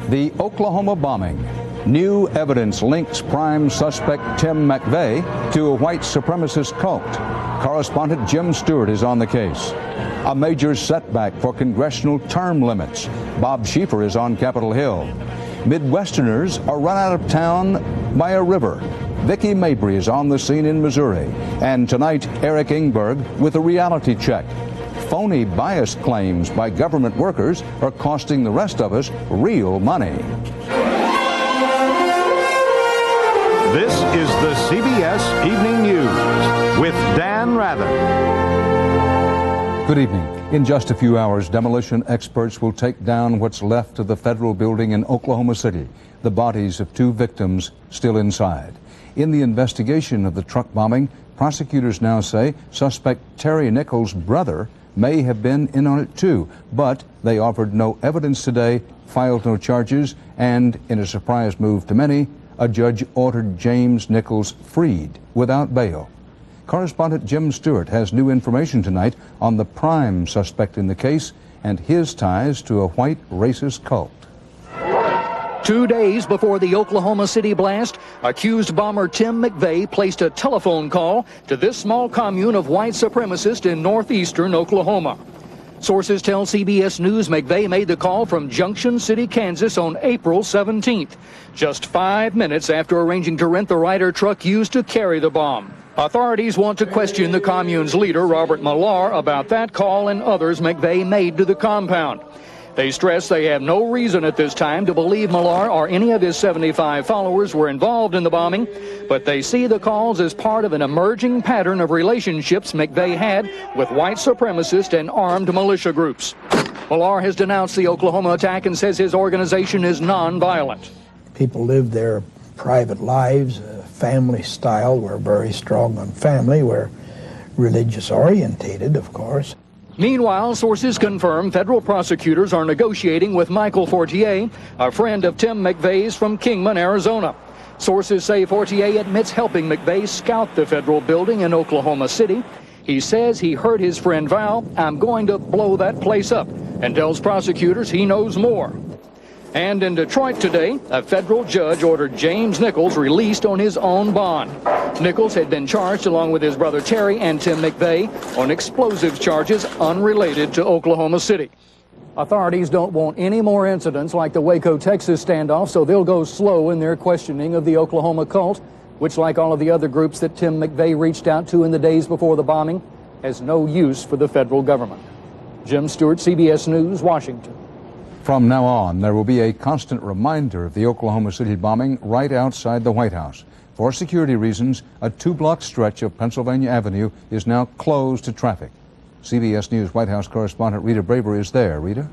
The Oklahoma bombing. New evidence links prime suspect Tim McVeigh to a white supremacist cult. Correspondent Jim Stewart is on the case. A major setback for congressional term limits. Bob Schieffer is on Capitol Hill. Midwesterners are run out of town by a river. Vicki Mabry is on the scene in Missouri. And tonight, Eric Ingberg with a reality check. Phony bias claims by government workers are costing the rest of us real money. This is the CBS Evening News with Dan Rather. Good evening. In just a few hours, demolition experts will take down what's left of the federal building in Oklahoma City, the bodies of 2 victims still inside. In the investigation of the truck bombing, prosecutors now say suspect Terry Nichols' brother may have been in on it too, but they offered no evidence today, filed no charges, and in a surprise move to many, a judge ordered James Nichols freed without bail. Correspondent Jim Stewart has new information tonight on the prime suspect in the case and his ties to a white racist cult. 2 days before the Oklahoma City blast, accused bomber Tim McVeigh placed a telephone call to this small commune of white supremacists in northeastern Oklahoma. Sources tell CBS News McVeigh made the call from Junction City, Kansas on April 17th, just 5 minutes after arranging to rent the Ryder truck used to carry the bomb. Authorities want to question the commune's leader, Robert Millar, about that call and others McVeigh made to the compound. They stress they have no reason at this time to believe Millar or any of his 75 followers were involved in the bombing, but they see the calls as part of an emerging pattern of relationships McVeigh had with white supremacist and armed militia groups. Millar has denounced the Oklahoma attack and says his organization is non-violent. People live their private lives, family style. We're very strong on family. We're religious orientated, of course. Meanwhile, sources confirm federal prosecutors are negotiating with Michael Fortier, a friend of Tim McVeigh's from Kingman, Arizona. Sources say Fortier admits helping McVeigh scout the federal building in Oklahoma City. He says he heard his friend vow, "I'm going to blow that place up," and tells prosecutors he knows more. And in Detroit today, a federal judge ordered James Nichols released on his own bond. Nichols had been charged along with his brother Terry and Tim McVeigh on explosives charges unrelated to Oklahoma City. Authorities don't want any more incidents like the Waco, Texas standoff, so they'll go slow in their questioning of the Oklahoma cult, which, like all of the other groups that Tim McVeigh reached out to in the days before the bombing, has no use for the federal government. Jim Stewart, CBS News, Washington. From now on, there will be a constant reminder of the Oklahoma City bombing right outside the White House. For security reasons, a 2-block stretch of Pennsylvania Avenue is now closed to traffic. CBS News White House correspondent Rita Braver is there. Rita?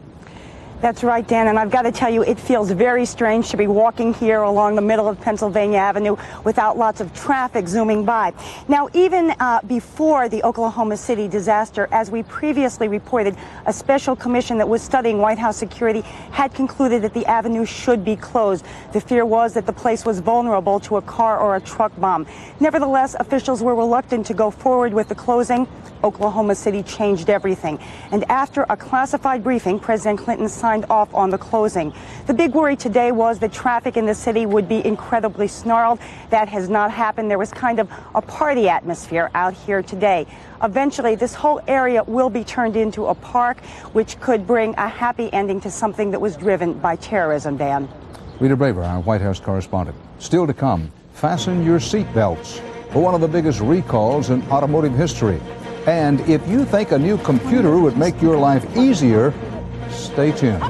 That's right, Dan, and I've got to tell you, it feels very strange to be walking here along the middle of Pennsylvania Avenue without lots of traffic zooming by. Now, even before the Oklahoma City disaster, as we previously reported, a special commission that was studying White House security had concluded that the avenue should be closed. The fear was that the place was vulnerable to a car or a truck bomb. Nevertheless, officials were reluctant to go forward with the closing. Oklahoma City changed everything. And after a classified briefing, President Clinton signed off on the closing. The big worry today was that traffic in the city would be incredibly snarled. That has not happened. There was kind of a party atmosphere out here today. Eventually, this whole area will be turned into a park, which could bring a happy ending to something that was driven by terrorism, Dan. Rita Braver, our White House correspondent. Still to come, fasten your seatbelts for one of the biggest recalls in automotive history. And if you think a new computer would make your life easier, stay tuned.